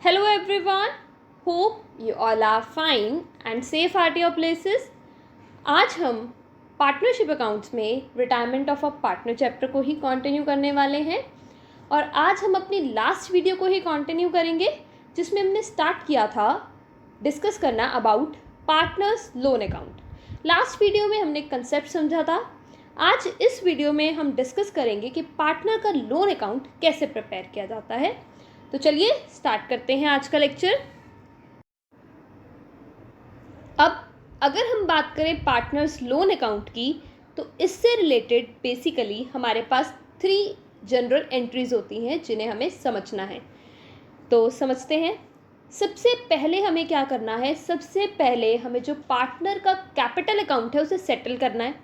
Hello everyone, hope you all are fine and safe at your places. आज हम partnership accounts में retirement of a partner chapter को ही continue करने वाले हैं और आज हम अपनी लास्ट वीडियो को ही कंटिन्यू करेंगे जिसमें हमने स्टार्ट किया था डिस्कस करना about partners loan account. Last video में हमने कंसेप्ट समझा था। आज इस वीडियो में हम डिस्कस करेंगे कि पार्टनर का लोन अकाउंट कैसे प्रिपेयर किया जाता है। तो चलिए स्टार्ट करते हैं आज का लेक्चर। अब अगर हम बात करें पार्टनर्स लोन अकाउंट की तो इससे रिलेटेड बेसिकली हमारे पास 3 जनरल एंट्रीज होती हैं जिन्हें हमें समझना है। तो समझते हैं। सबसे पहले हमें क्या करना है, सबसे पहले हमें जो पार्टनर का कैपिटल अकाउंट है उसे सेटल करना है।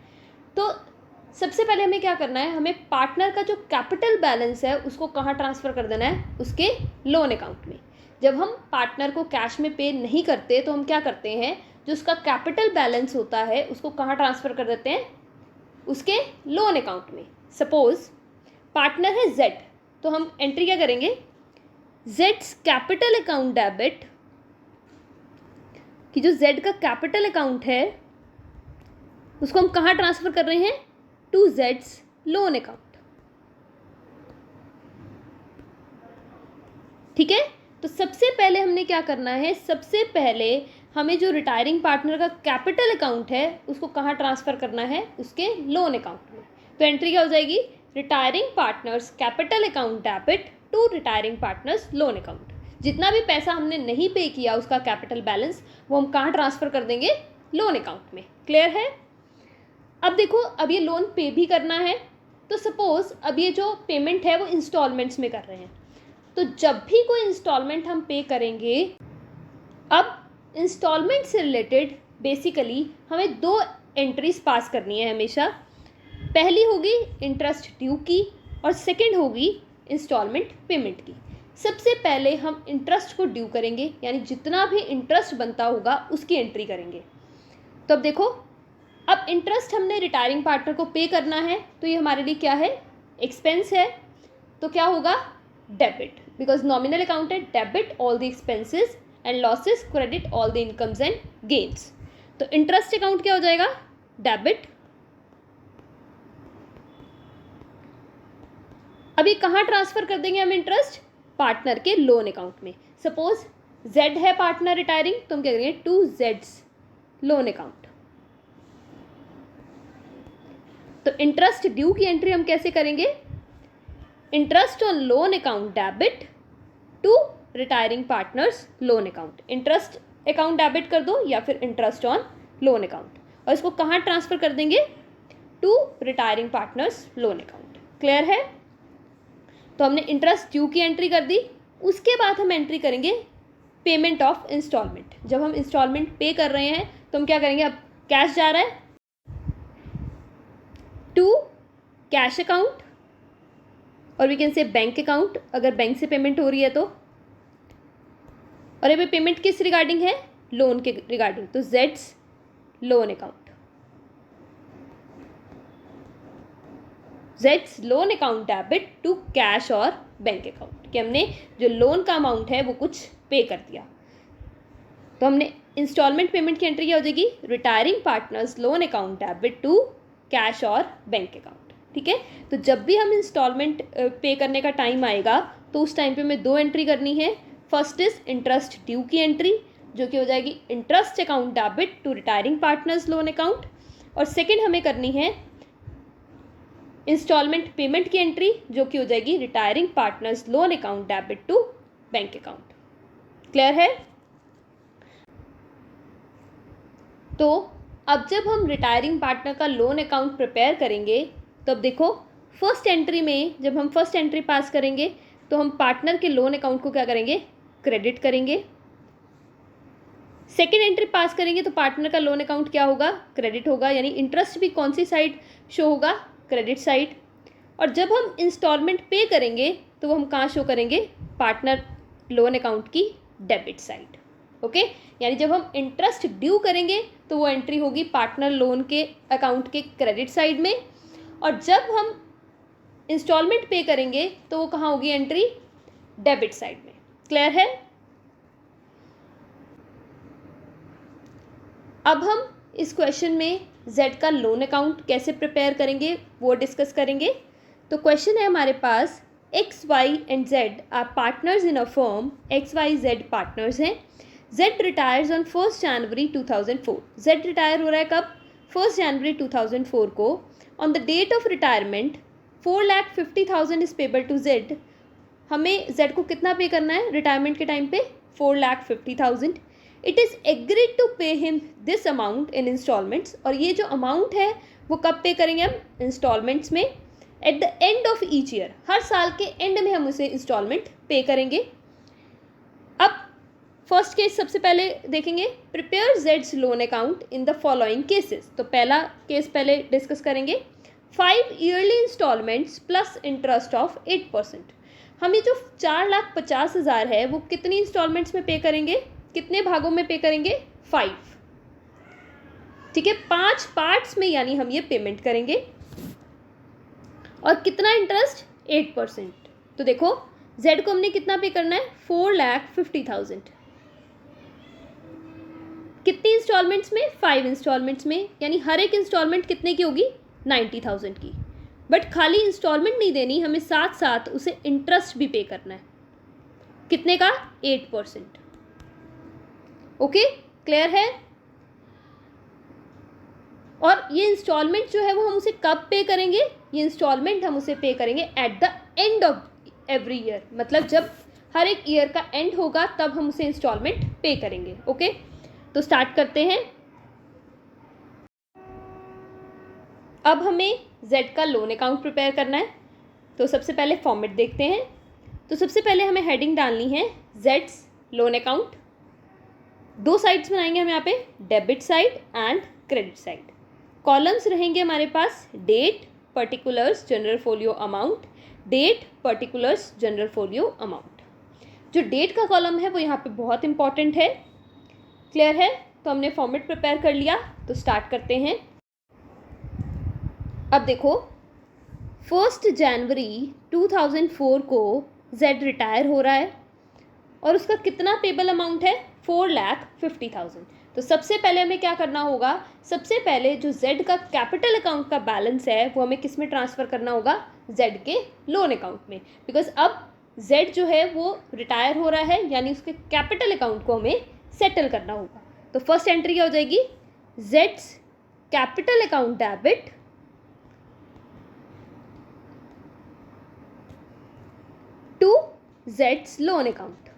तो सबसे पहले हमें क्या करना है, हमें पार्टनर का जो कैपिटल बैलेंस है उसको कहाँ ट्रांसफ़र कर देना है, उसके लोन अकाउंट में। जब हम पार्टनर को कैश में पे नहीं करते तो हम क्या करते हैं, जो उसका कैपिटल बैलेंस होता है उसको कहाँ ट्रांसफ़र कर देते हैं, उसके लोन अकाउंट में। सपोज़ पार्टनर है जेड, तो हम एंट्री क्या करेंगे, जेड्स कैपिटल अकाउंट डेबिट, कि जो जेड का कैपिटल अकाउंट है उसको हम कहाँ ट्रांसफ़र कर रहे हैं, टू जेड्स लोन अकाउंट। ठीक है। तो सबसे पहले हमने क्या करना है, सबसे पहले हमें जो रिटायरिंग पार्टनर का कैपिटल अकाउंट है उसको कहाँ ट्रांसफ़र करना है, उसके लोन अकाउंट में। तो एंट्री क्या हो जाएगी, retiring partners capital account debit to retiring partners loan account. जितना भी पैसा हमने नहीं पे किया उसका कैपिटल बैलेंस वो हम कहाँ ट्रांसफ़र कर देंगे, लोन अकाउंट में। क्लियर है। अब देखो, अब ये लोन पे भी करना है तो सपोज़ अब ये जो पेमेंट है वो इंस्टॉलमेंट्स में कर रहे हैं। तो जब भी कोई इंस्टॉलमेंट हम पे करेंगे, अब इंस्टॉलमेंट से रिलेटेड बेसिकली हमें 2 एंट्रीज पास करनी है हमेशा। पहली होगी इंटरेस्ट ड्यू की और सेकंड होगी इंस्टॉलमेंट पेमेंट की। सबसे पहले हम इंटरेस्ट को ड्यू करेंगे, यानी जितना भी इंटरेस्ट बनता होगा उसकी एंट्री करेंगे। तो अब देखो, अब इंटरेस्ट हमने रिटायरिंग पार्टनर को पे करना है तो ये हमारे लिए क्या है, एक्सपेंस है। तो क्या होगा, डेबिट, बिकॉज नॉमिनल अकाउंट है, debit all the expenses and losses, credit all the incomes and gains. तो इंटरेस्ट अकाउंट क्या हो जाएगा, डेबिट। अभी कहाँ ट्रांसफर कर देंगे हम इंटरेस्ट, पार्टनर के लोन अकाउंट में। सपोज जेड है पार्टनर रिटायरिंग, तो हम क्या करेंगे, टू जेड्स लोन अकाउंट। तो इंटरेस्ट ड्यू की एंट्री हम कैसे करेंगे, interest on loan account debit to retiring partners loan account. Interest account debit कर दो या फिर इंटरेस्ट ऑन लोन अकाउंट, और इसको कहाँ ट्रांसफर कर देंगे, to retiring partners loan account. Clear है। तो हमने इंटरेस्ट ड्यू की एंट्री कर दी। उसके बाद हम एंट्री करेंगे पेमेंट ऑफ इंस्टॉलमेंट। जब हम इंस्टॉलमेंट पे कर रहे हैं तो हम क्या करेंगे, अब कैश जा रहा है टू कैश अकाउंट और we can say bank account, अगर बैंक से पेमेंट हो रही है तो। और ये पेमेंट किस रिगार्डिंग है, लोन के रिगार्डिंग, तो Jades loan account, Jades loan account debit to cash और बैंक अकाउंट, कि हमने जो लोन का अमाउंट है वो कुछ पे कर दिया। तो हमने इंस्टॉलमेंट पेमेंट की एंट्री क्या हो जाएगी, retiring partners loan account debit to cash और बैंक अकाउंट। ठीक है। तो जब भी हम इंस्टॉलमेंट पे करने का टाइम आएगा तो उस टाइम पे हमें 2 एंट्री करनी है। फर्स्ट इज इंटरेस्ट ड्यू की एंट्री जो कि हो जाएगी interest account debit to retiring partners loan account, और सेकेंड हमें करनी है इंस्टॉलमेंट पेमेंट की एंट्री जो कि हो जाएगी retiring partners loan account debit to bank account. Clear है। तो अब जब हम रिटायरिंग पार्टनर का लोन अकाउंट प्रिपेयर करेंगे तो अब देखो, फर्स्ट एंट्री में जब हम फर्स्ट एंट्री पास करेंगे तो हम पार्टनर के लोन अकाउंट को क्या करेंगे, क्रेडिट करेंगे। सेकेंड एंट्री पास करेंगे तो पार्टनर का लोन अकाउंट क्या होगा, क्रेडिट होगा, यानी इंटरेस्ट भी कौन सी साइड शो होगा, क्रेडिट साइड। और जब हम इंस्टॉलमेंट पे करेंगे तो वो हम कहाँ शो करेंगे, पार्टनर लोन अकाउंट की डेबिट साइड। ओके, यानी जब हम इंटरेस्ट ड्यू करेंगे तो वो एंट्री होगी पार्टनर लोन के अकाउंट के क्रेडिट साइड में, और जब हम इंस्टॉलमेंट पे करेंगे तो वो कहाँ होगी एंट्री, डेबिट साइड में। क्लियर है। अब हम इस क्वेश्चन में जेड का लोन अकाउंट कैसे प्रिपेयर करेंगे वो डिस्कस करेंगे। तो क्वेश्चन है हमारे पास, X Y and Z are partners in a firm, X Y Z partners हैं। Z retires on 1 January 2004। Z retire हो रहा है कब? 1 जनवरी 2004 को। On the date of retirement 4,50,000 is payable to Z. हमें जेड को कितना पे करना है रिटायरमेंट के टाइम पे? 4,50,000। It is agreed to pay him this amount in instalments. और ये जो अमाउंट है वो कब पे करेंगे हम? इंस्टॉलमेंट्स में। At the end of each year, हर साल के एंड में हम उसे इंस्टॉलमेंट पे करेंगे। अब फर्स्ट केस सबसे पहले देखेंगे, प्रिपेयर जेड्स loan account in the following cases. तो पहला केस पहले डिस्कस करेंगे, 5 yearly instalments plus interest of 8%। हम ये जो 4,50,000 है वो कितनी इंस्टॉलमेंट्स में पे करेंगे? कितने भागों में पे करेंगे? 5। ठीक है, 5 पार्ट्स में यानी हम ये पेमेंट करेंगे। और कितना इंटरेस्ट? 8%। तो देखो जेड को हमने कितना पे करना है? 4,50,000। कितनी इंस्टॉलमेंट्स में? 5 इंस्टॉलमेंट्स में, यानी हर एक इंस्टॉलमेंट कितने की होगी? 90,000 की। बट खाली इंस्टॉलमेंट नहीं देनी, हमें साथ साथ उसे इंटरेस्ट भी पे करना है। कितने का? 8%। ओके, क्लियर है? और ये इंस्टॉलमेंट जो है वो हम उसे कब पे करेंगे? ये इंस्टॉलमेंट हम उसे पे करेंगे eight the end of every year, मतलब जब हर एक ईयर का एंड होगा तब हम उसे इंस्टॉलमेंट पे करेंगे। ओके, तो स्टार्ट करते हैं। अब हमें जेड का लोन अकाउंट प्रिपेयर करना है। तो सबसे पहले फॉर्मेट देखते हैं। तो सबसे पहले हमें हेडिंग डालनी है जेड्स लोन अकाउंट। 2 साइड्स बनाएंगे हम यहाँ पे, debit side and credit side. Columns रहेंगे हमारे पास, date, particulars, general folio amount, date, particulars, general folio amount. जो डेट का कॉलम है वो यहाँ पे बहुत इंपॉर्टेंट है। क्लियर है? तो हमने फॉर्मेट प्रिपेयर कर लिया, तो स्टार्ट करते हैं। अब देखो 1 जनवरी 2004 को जेड रिटायर हो रहा है और उसका कितना पेबल अमाउंट है? 4,50,000। तो सबसे पहले हमें क्या करना होगा? सबसे पहले जो जेड का कैपिटल अकाउंट का बैलेंस है वो हमें किस में ट्रांसफ़र करना होगा? जेड के लोन अकाउंट में। बिकॉज अब जेड जो है वो रिटायर हो रहा है, यानी उसके कैपिटल अकाउंट को हमें सेटल करना होगा। तो फर्स्ट एंट्री क्या हो जाएगी? Jades capital account debit to जेड्स लोन अकाउंट,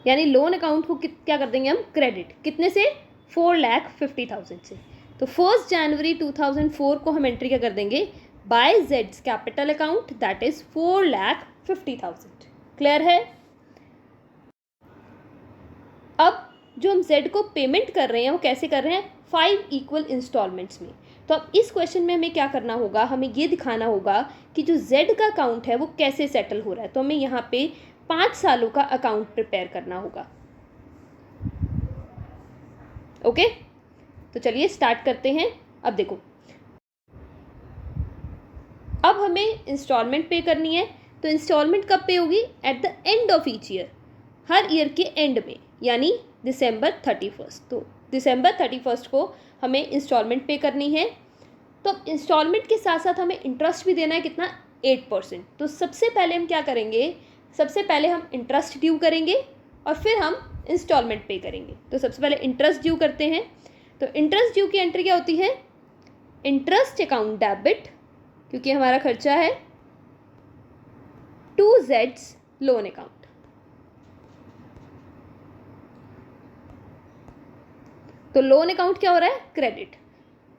यानी लोन अकाउंट को क्या कर देंगे हम? क्रेडिट। कितने से? 4,50,000 से। तो 1 जनवरी 2004 को हम एंट्री क्या कर देंगे? बाय जेड्स capital account, that is 4,50,000। Clear है? अब जो हम जेड को पेमेंट कर रहे हैं वो कैसे कर रहे हैं? 5 इक्वल इंस्टॉलमेंट्स में। तो अब इस क्वेश्चन में हमें क्या करना होगा? हमें ये दिखाना होगा कि जो जेड का अकाउंट है वो कैसे सेटल हो रहा है। तो हमें यहाँ पे 5 सालों का अकाउंट प्रिपेयर करना होगा। ओके, तो चलिए स्टार्ट करते हैं। अब देखो, अब हमें इंस्टॉलमेंट पे करनी है। तो इंस्टॉलमेंट कब पे होगी? Eight the end of each year, her year के एंड में, यानी December 31। तो December 31 को हमें इंस्टॉलमेंट पे करनी है। तो इंस्टॉलमेंट के साथ साथ हमें इंटरेस्ट भी देना है। कितना? 8%। तो सबसे पहले हम क्या करेंगे? सबसे पहले हम इंटरेस्ट ड्यू करेंगे और फिर हम इंस्टॉलमेंट पे करेंगे। तो सबसे पहले इंटरेस्ट ड्यू करते हैं। तो इंटरेस्ट ड्यू की एंट्री क्या होती है? इंटरेस्ट अकाउंट डेबिट, क्योंकि हमारा खर्चा है, टू जेड्स लोन अकाउंट। तो लोन अकाउंट क्या हो रहा है? क्रेडिट।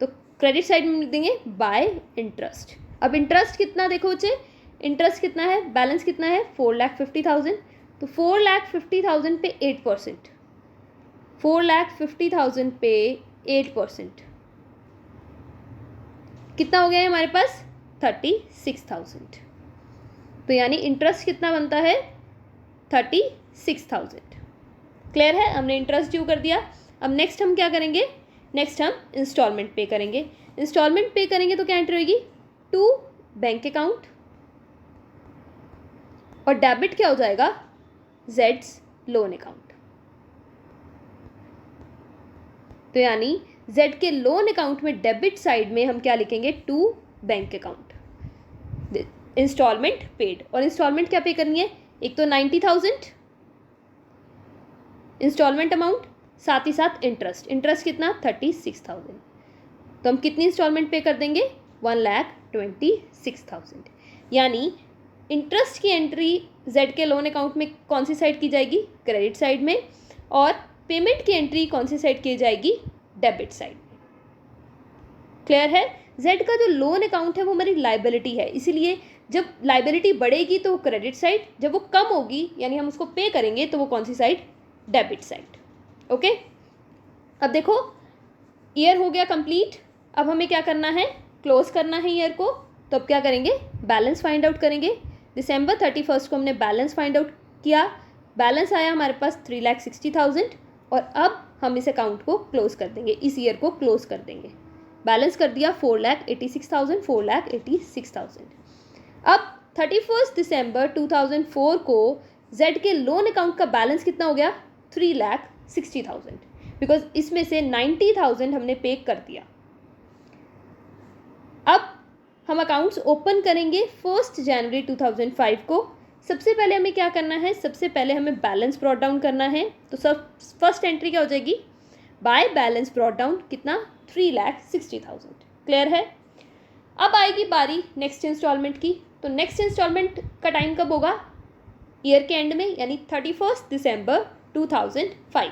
तो क्रेडिट साइड में लिख देंगे बाय इंटरेस्ट। अब इंटरेस्ट कितना देखो बच्चे, इंटरेस्ट कितना है? बैलेंस कितना है? 4,50,000। तो 4,50,000 पे 8%, 4,50,000 पे 8% कितना हो गया है हमारे पास? 36,000। तो यानी इंटरेस्ट कितना बनता है? 36,000। क्लियर है? हमने इंटरेस्ट ड्यू कर दिया। अब नेक्स्ट हम क्या करेंगे? नेक्स्ट हम इंस्टॉलमेंट पे करेंगे। इंस्टॉलमेंट पे करेंगे तो क्या एंट्री होगी? टू बैंक अकाउंट, और डेबिट क्या हो जाएगा? जेड्स लोन अकाउंट। तो यानी जेड के लोन अकाउंट में डेबिट साइड में हम क्या लिखेंगे, to bank account instalment paid. और इंस्टॉलमेंट क्या पे करनी है, एक तो 90,000 इंस्टॉलमेंट अमाउंट, साथ ही साथ इंटरेस्ट, इंटरेस्ट कितना 36,000। तो हम कितनी इंस्टॉलमेंट पे कर देंगे, 1,26,000। यानी इंटरेस्ट की एंट्री जेड के लोन अकाउंट में कौन सी साइड की जाएगी, क्रेडिट साइड में, और पेमेंट की एंट्री कौन सी साइड की जाएगी, डेबिट साइड में। क्लियर है। जेड का जो लोन अकाउंट है वो हमारी लाइबिलिटी है, इसीलिए जब लाइबिलिटी बढ़ेगी तो वो क्रेडिट साइड, जब वो कम होगी यानी हम उसको पे करेंगे तो वो कौन सी साइड, डेबिट साइड। ओके, अब देखो ईयर हो गया कंप्लीट। अब हमें क्या करना है, क्लोज करना है ईयर को। तो अब क्या करेंगे, बैलेंस फाइंड आउट करेंगे। December 31 को हमने बैलेंस फाइंड आउट किया, बैलेंस आया हमारे पास 3,60,000 और अब हम इस अकाउंट को क्लोज कर देंगे, इस ईयर को क्लोज कर देंगे। बैलेंस कर दिया 4,86,000, 4,86,000। अब 31 दिसंबर 2004 को जेड के लोन अकाउंट का बैलेंस कितना हो गया, 3,60,000, बिकॉज इसमें से 90,000 हमने पे कर दिया। अब हम अकाउंट्स ओपन करेंगे 1 जनवरी 2005 को। सबसे पहले हमें क्या करना है, सबसे पहले हमें बैलेंस ब्रॉट डाउन करना है। तो सब फर्स्ट एंट्री क्या हो जाएगी, बाय बैलेंस ब्रॉट डाउन कितना, 3,60,000। क्लियर है। अब आएगी बारी नेक्स्ट इंस्टॉलमेंट की। तो नेक्स्ट इंस्टॉलमेंट का टाइम कब होगा, ईयर के एंड में, यानी 31 दिसंबर 2005।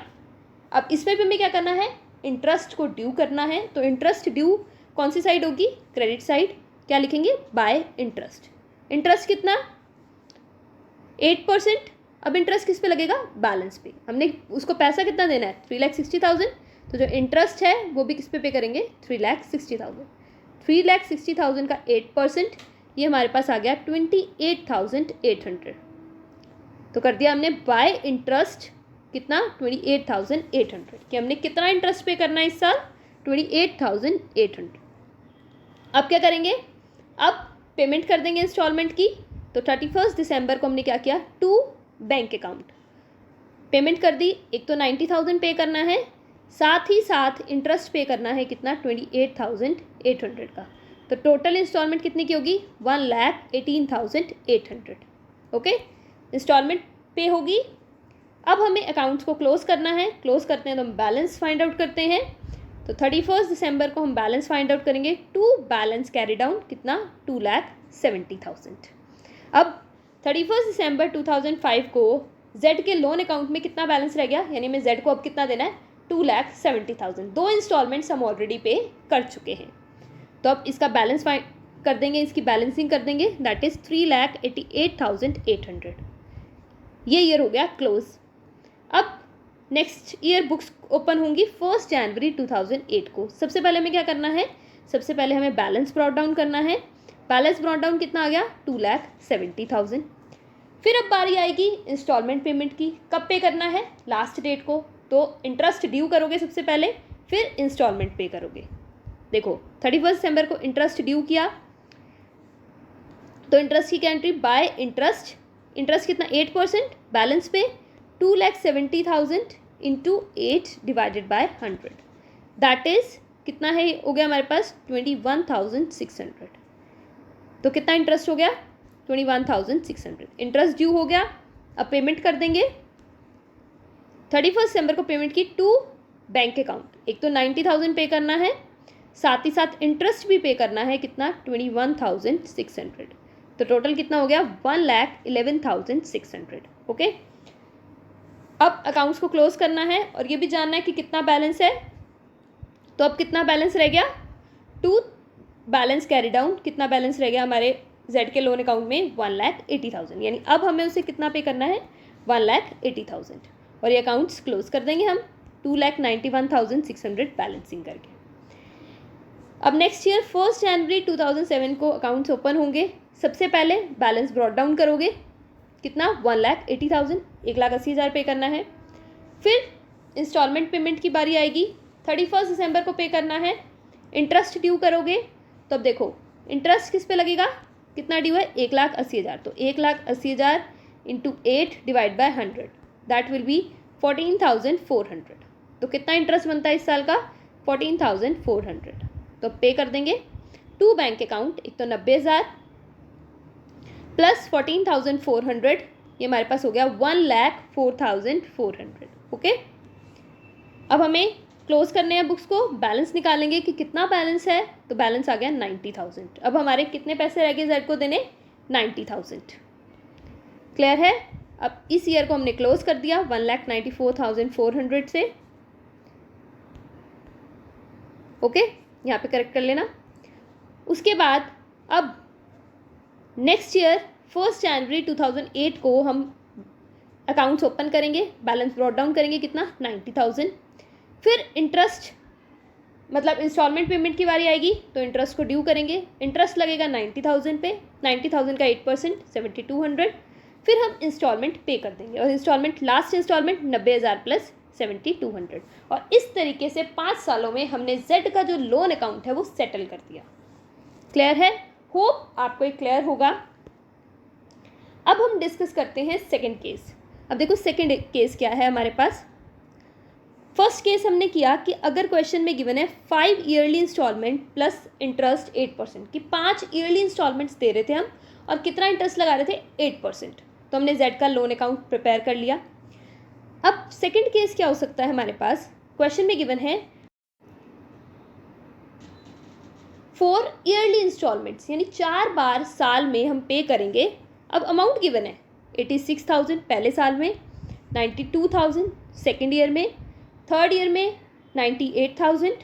अब इसमें भी हमें क्या करना है, इंटरेस्ट को ड्यू करना है। तो इंटरेस्ट ड्यू कौन सी साइड होगी, क्रेडिट साइड। क्या लिखेंगे, बाय इंटरेस्ट। इंटरेस्ट कितना, 8%। अब इंटरेस्ट किस पे लगेगा, बैलेंस पे। हमने उसको पैसा कितना देना है, 3,60,000। तो जो इंटरेस्ट है वो भी किस पे करेंगे, 3,60,000। 3,60,000 का 8%, ये हमारे पास आ गया 28,800। तो कर दिया हमने बाय इंटरेस्ट कितना, 28,800, कि हमने कितना इंटरेस्ट पे करना है इस साल, 28,800। अब क्या करेंगे, अब पेमेंट कर देंगे इंस्टॉलमेंट की। तो 31 दिसंबर को हमने क्या किया, टू बैंक अकाउंट पेमेंट कर दी। एक तो 90,000 पे करना है, साथ ही साथ इंटरेस्ट पे करना है कितना, 28,800 का। तो टोटल इंस्टॉलमेंट कितनी की होगी, 1,18,800। ओके, इंस्टॉलमेंट पे होगी। अब हमें अकाउंट्स को क्लोज करना है। क्लोज करते हैं तो हम बैलेंस फाइंड आउट करते हैं। तो 31 दिसंबर को हम बैलेंस फाइंड आउट करेंगे। टू बैलेंस कैरी डाउन कितना, 2,70,000। अब 31 दिसंबर 2005 को जेड के लोन अकाउंट में कितना बैलेंस रह गया, यानी हमें जेड को अब कितना देना है, 2,70,000। दो इंस्टॉलमेंट्स हम ऑलरेडी पे कर चुके हैं। तो अब इसका बैलेंस फाइंड कर देंगे, इसकी बैलेंसिंग कर देंगे, दैट इज़ 3,88,800। ये ईयर हो गया क्लोज। अब नेक्स्ट ईयर बुक्स ओपन होंगी 1 जनवरी 2008 को। सबसे पहले हमें क्या करना है, सबसे पहले हमें बैलेंस ब्रॉट डाउन करना है। बैलेंस ब्रॉट डाउन कितना आ गया, 2,70,000। फिर अब बारी आएगी इंस्टॉलमेंट पेमेंट की। कब पे करना है, लास्ट डेट को। तो इंटरेस्ट ड्यू करोगे सबसे पहले, फिर इंस्टॉलमेंट पे करोगे। देखो 31 दिसंबर को इंटरेस्ट ड्यू किया, तो इंटरेस्ट की क्या एंट्री, बाय इंटरेस्ट। इंटरेस्ट कितना, 8%, बैलेंस पे 2,70,000 into 8 divided by 100, that is कितना है, हो गया हमारे पास 21,600। तो कितना इंटरेस्ट हो गया, 21,600। इंटरेस्ट ड्यू हो गया। अब पेमेंट कर देंगे। 31 दिसंबर को पेमेंट की टू बैंक अकाउंट। एक तो 90,000 पे करना है, साथ ही साथ इंटरेस्ट भी पे करना है कितना, 21,600। तो टोटल कितना हो गया, 1,11,600। ओके, अब अकाउंट्स को क्लोज करना है और ये भी जानना है कि कितना बैलेंस है। तो अब कितना बैलेंस रह गया, टू बैलेंस कैरी डाउन। कितना बैलेंस रह गया हमारे जेड के लोन अकाउंट में, 1,80,000। यानी अब हमें उसे कितना पे करना है, 1,80,000। और ये अकाउंट्स क्लोज कर देंगे हम 2,91,600 बैलेंसिंग करके। अब नेक्स्ट ईयर 1 जनवरी 2007 को अकाउंट्स ओपन होंगे। सबसे पहले बैलेंस ब्रॉट डाउन करोगे, कितना, 1,80,000, 1,80,000 पे करना है। फिर इंस्टॉलमेंट पेमेंट की बारी आएगी, 31 दिसंबर को पे करना है। इंटरेस्ट ड्यू करोगे, तो अब देखो इंटरेस्ट किस पे लगेगा, कितना ड्यू है, 1,80,000। तो 1,80,000 into 8 divide by 100, that will be 14,400। तो कितना इंटरेस्ट बनता है इस साल का, 14,400, तो पे कर देंगे टू बैंक अकाउंट। एक तो 90,000 प्लस 14,400, ये हमारे पास हो गया 1,04,400। ओके, अब हमें क्लोज करने हैं बुक्स को, बैलेंस निकालेंगे कि कितना बैलेंस है, तो बैलेंस आ गया 90,000। अब हमारे कितने पैसे रह गए जेड को देने, 90,000। क्लियर है। अब इस ईयर को हमने क्लोज कर दिया 1,94,400 से। ओके, यहाँ पे करेक्ट कर लेना। उसके बाद अब नेक्स्ट ईयर 1 जनवरी 2008 को हम अकाउंट्स ओपन करेंगे, बैलेंस ब्रॉट डाउन करेंगे, कितना, 90,000। फिर इंटरेस्ट मतलब इंस्टॉलमेंट पेमेंट की बारी आएगी, तो इंटरेस्ट को ड्यू करेंगे। इंटरेस्ट लगेगा 90,000 पे, 90,000 का 8% 7,200। फिर हम इंस्टॉलमेंट पे कर देंगे, और इंस्टॉलमेंट लास्ट इंस्टॉलमेंट 90,000 प्लस 7,200। और इस तरीके से 5 सालों में हमने जेड का जो लोन अकाउंट है वो सेटल कर दिया। क्लियर है, होप आपको ये क्लियर होगा। अब हम डिस्कस करते हैं सेकंड केस। अब देखो सेकंड केस क्या है हमारे पास। फर्स्ट केस हमने किया कि अगर क्वेश्चन में गिवन है 5 ईयरली इंस्टॉलमेंट प्लस इंटरेस्ट 8%, कि 5 ईयरली इंस्टॉलमेंट्स दे रहे थे हम और कितना इंटरेस्ट लगा रहे थे, 8%। तो हमने जेड का लोन अकाउंट प्रिपेयर कर लिया। अब सेकंड केस क्या हो सकता है हमारे पास, क्वेश्चन में गिवन है 4 ईयरली इंस्टॉलमेंट्स, यानी 4 बार साल में हम पे करेंगे। अब अमाउंट गिवन है 86,000 पहले साल में, 92,000 सेकेंड ईयर में, थर्ड ईयर में 98,000,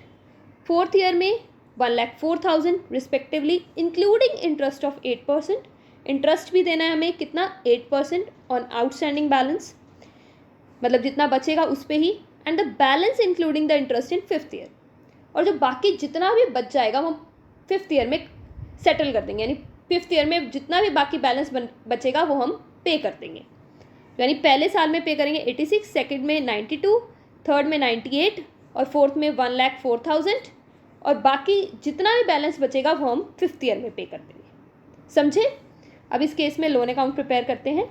फोर्थ ईयर में 1,04,000 respectively, including interest of 8%। Interest भी देना है हमें, कितना, 8% ऑन आउटस्टैंडिंग बैलेंस, मतलब जितना बचेगा उस पर ही, and the balance including the interest in 5th year. और जो बाकी जितना भी बच जाएगा वो 5th ईयर में सेटल कर देंगे, यानी 5th ईयर में जितना भी बाकी बैलेंस बचेगा वो हम पे कर देंगे। यानी पहले साल में पे करेंगे 86, सेकंड में 92, थर्ड में 98 और फोर्थ में 1,04,000, और बाकी जितना भी बैलेंस बचेगा वो हम 5th ईयर में पे कर देंगे। समझे। अब इस केस में लोन अकाउंट प्रिपेयर करते हैं।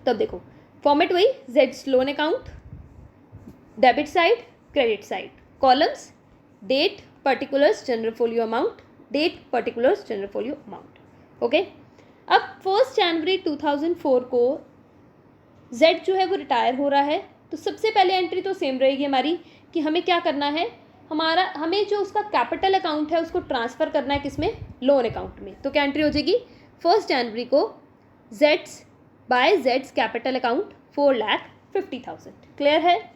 तब देखो फॉर्मेट वही, जेड्स loan account, debit side, credit side, columns, date, particulars, general folio amount, date, particulars, general folio amount. Okay, अब 1 जनवरी 2004 को जेड जो है वो रिटायर हो रहा है, तो सबसे पहले एंट्री तो सेम रहेगी हमारी कि हमें क्या करना है, हमें जो उसका कैपिटल अकाउंट है उसको ट्रांसफ़र करना है, किसमें, लोन अकाउंट में। तो क्या एंट्री हो जाएगी, 1 जनवरी को जेड्स बाय जेड्स कैपिटल अकाउंट 4,50,000। क्लियर है।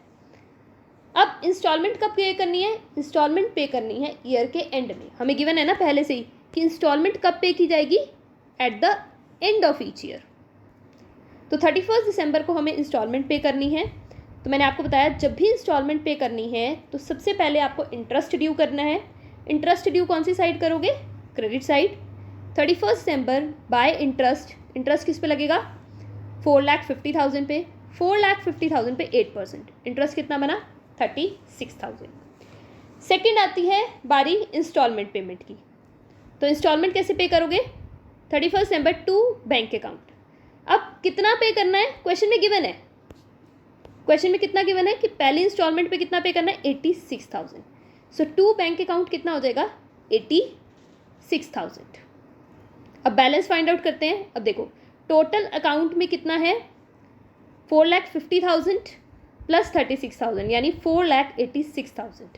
अब इंस्टॉलमेंट कब पे करनी है, इंस्टॉलमेंट पे करनी है ईयर के एंड में। हमें गिवन है ना पहले से ही कि इंस्टॉलमेंट कब पे की जाएगी, eight the end of each year. तो 31 दिसंबर को हमें इंस्टॉलमेंट पे करनी है। तो मैंने आपको बताया जब भी इंस्टॉलमेंट पे करनी है तो सबसे पहले आपको इंटरेस्ट ड्यू करना है। इंटरेस्ट ड्यू कौन सी साइड करोगे, क्रेडिट साइड। 31 दिसंबर बाय इंटरेस्ट, इंटरेस्ट किस पे लगेगा, 4,50,000 पे। 4,50,000 पे 8%, इंटरेस्ट कितना बना, 36,000। सेकेंड आती है बारी इंस्टॉलमेंट पेमेंट की। तो इंस्टॉलमेंट कैसे पे करोगे, 31 दिसंबर टू बैंक अकाउंट। अब कितना पे करना है, क्वेश्चन में गिवन है, क्वेश्चन में कितना गिवन है कि पहली इंस्टॉलमेंट पे कितना पे करना है, 86,000। सो टू बैंक अकाउंट कितना हो जाएगा, 86,000। अब बैलेंस फाइंड आउट करते हैं। अब देखो टोटल अकाउंट में कितना है, 4,50,000 प्लस 36,000 यानी 4,86,000,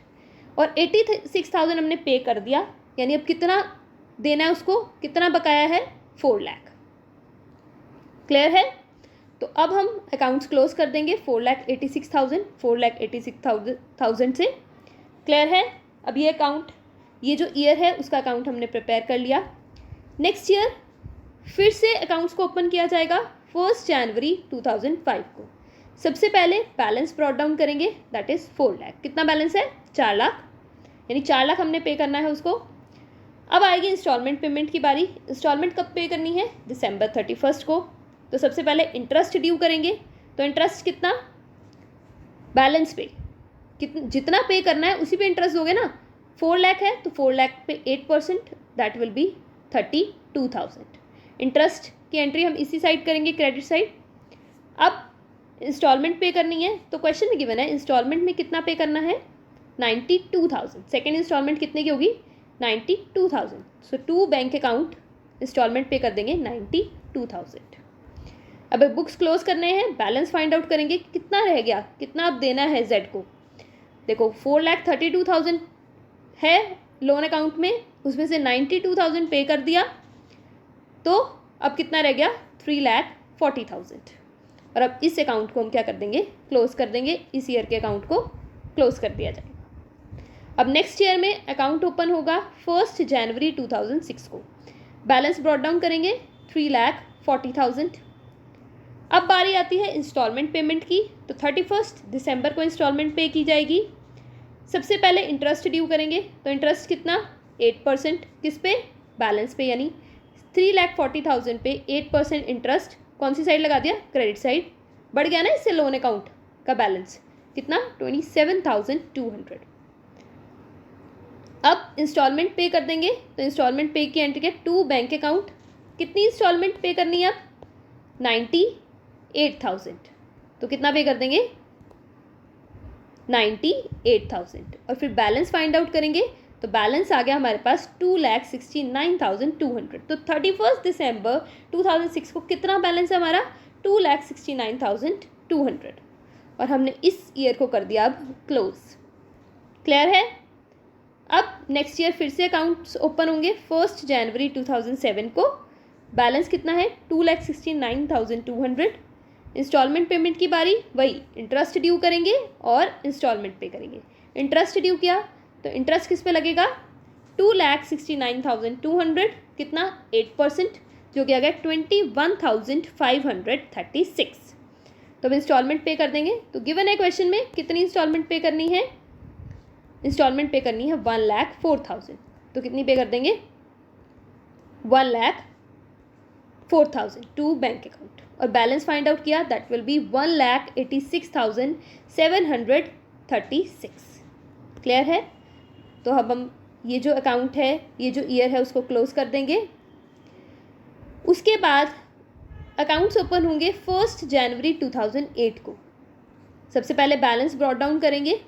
और 86,000 हमने पे कर दिया, यानी अब कितना देना है उसको, कितना बकाया है, 4 लाख। क्लियर है। तो अब हम अकाउंट्स क्लोज कर देंगे 4,86,000 से। क्लियर है। अब ये अकाउंट, ये जो ईयर है उसका अकाउंट हमने प्रिपेयर कर लिया। नेक्स्ट ईयर फिर से अकाउंट्स को ओपन किया जाएगा 1 जनवरी 2005 को। सबसे पहले बैलेंस ब्रॉट डाउन करेंगे, दैट इज़ 4 लाख। कितना बैलेंस है, 4 लाख, यानी 4 लाख हमने पे करना है उसको। अब आएगी इंस्टॉलमेंट पेमेंट की बारी। इंस्टॉलमेंट कब पे करनी है, दिसंबर 31 को। तो सबसे पहले इंटरेस्ट ड्यू करेंगे, तो इंटरेस्ट कितना, बैलेंस पे जितना पे करना है उसी पे इंटरेस्ट दोगे ना। 4 लाख है तो 4 लाख पे 8%, दैट विल बी 32,000। इंटरेस्ट की एंट्री हम इसी साइड करेंगे, क्रेडिट साइड। अब इंस्टॉलमेंट पे करनी है, तो क्वेश्चन में गिवन है इंस्टॉलमेंट में कितना पे करना है, 92,000। सेकेंड इंस्टॉलमेंट कितने की होगी? 92,000। सो टू बैंक अकाउंट इंस्टॉलमेंट पे कर देंगे 92,000। अब बुक्स क्लोज करने हैं, बैलेंस फाइंड आउट करेंगे कितना रह गया, कितना अब देना है जेड को। देखो 4,32,000 है लोन अकाउंट में, उसमें से 92,000 पे कर दिया, तो अब कितना रह गया? 3,40,000। और अब इस अकाउंट को हम क्या कर देंगे? क्लोज कर देंगे। इस ईयर के अकाउंट को क्लोज कर दिया जाएगा। अब नेक्स्ट ईयर में अकाउंट ओपन होगा 1 जनवरी 2006 को। बैलेंस ब्रॉट डाउन करेंगे 3,40,000। अब बारी आती है इंस्टॉलमेंट पेमेंट की, तो 31 दिसंबर को इंस्टॉलमेंट पे की जाएगी। सबसे पहले इंटरेस्ट ड्यू करेंगे, तो इंटरेस्ट कितना? 8%। किस पे? बैलेंस पे, यानी 3,40,000 पे 8% इंटरेस्ट कौन सी साइड लगा दिया? Credit side. बढ़ गया ना इससे लोन अकाउंट का बैलेंस कितना? 27,200। अब इंस्टॉलमेंट पे कर देंगे, तो इंस्टॉलमेंट पे की एंट्री के टू बैंक अकाउंट। कितनी इंस्टॉलमेंट पे करनी है? अब 98,000। तो कितना पे कर देंगे? 98,000। और फिर बैलेंस फाइंड आउट करेंगे, तो बैलेंस आ गया हमारे पास 2,69,200। तो 31 दिसंबर 2006 को कितना बैलेंस है हमारा? 2,69,200। और हमने इस ईयर को कर दिया अब क्लोज। क्लियर है? अब नेक्स्ट ईयर फिर से अकाउंट्स ओपन होंगे 1 जनवरी 2007 को। बैलेंस कितना है? 2,69,200। इंस्टॉलमेंट पेमेंट की बारी, वही इंटरेस्ट ड्यू करेंगे और इंस्टॉलमेंट पे करेंगे। इंटरेस्ट ड्यू किया, तो इंटरेस्ट किस पे लगेगा? 2,69,200। कितना? 8%, जो कि आ गया 21,536। तो अब इंस्टॉलमेंट पे कर देंगे। तो गिवन है क्वेश्चन में कितनी इंस्टॉलमेंट पे करनी है? इंस्टॉलमेंट पे करनी है 1,04,000। तो कितनी पे कर देंगे? 1,04,000 टू बैंक अकाउंट। और बैलेंस फाइंड आउट किया, दैट विल बी 1,86,736। क्लियर है? तो अब हम ये जो अकाउंट है, ये जो ईयर है, उसको क्लोज कर देंगे। उसके बाद अकाउंट्स ओपन होंगे 1 जनवरी 2008 को। सबसे पहले बैलेंस ब्रॉट डाउन करेंगे,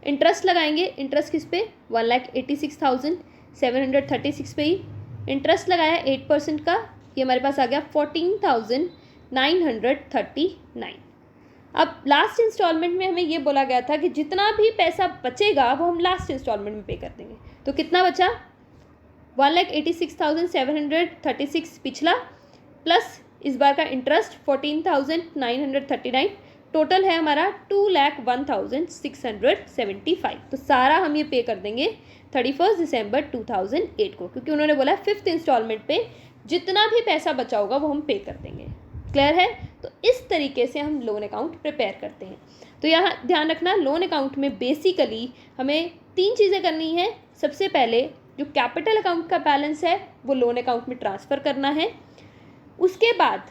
इंटरेस्ट लगाएंगे। इंटरेस्ट किस पे? 1,86,736 पे ही इंटरेस्ट लगाया 8% का। ये हमारे पास आ गया 14,939। अब लास्ट इंस्टॉलमेंट में हमें ये बोला गया था कि जितना भी पैसा बचेगा वो हम लास्ट इंस्टॉलमेंट में पे कर देंगे। तो कितना बचा? 1,86,736 पिछला, प्लस इस बार का इंटरेस्ट 14,939। टोटल है हमारा 2,01,675। तो सारा हम ये पे कर देंगे 31 दिसंबर 2008 को, क्योंकि उन्होंने बोला 5th इंस्टॉलमेंट पे जितना भी पैसा बचा होगा वो हम पे कर देंगे। क्लियर है? तो इस तरीके से हम लोन अकाउंट प्रिपेयर करते हैं। तो यहाँ ध्यान रखना, लोन अकाउंट में बेसिकली हमें 3 चीज़ें करनी है। सबसे पहले जो कैपिटल अकाउंट का बैलेंस है वो लोन अकाउंट में ट्रांसफ़र करना है। उसके बाद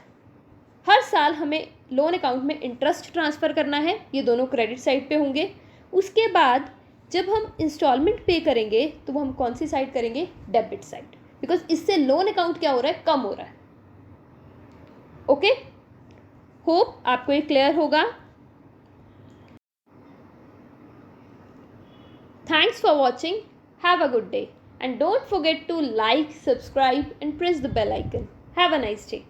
हर साल हमें लोन अकाउंट में इंटरेस्ट ट्रांसफ़र करना है, ये दोनों क्रेडिट साइड पे होंगे। उसके बाद जब हम इंस्टॉलमेंट पे करेंगे तो वो हम कौन सी साइड करेंगे? डेबिट साइड, बिकॉज इससे लोन अकाउंट क्या हो रहा है? कम हो रहा है। ओके, होप आपको ये क्लियर होगा। Thanks for watching, have a good day, and don't forget to like, subscribe and press the bell icon. Have a nice day.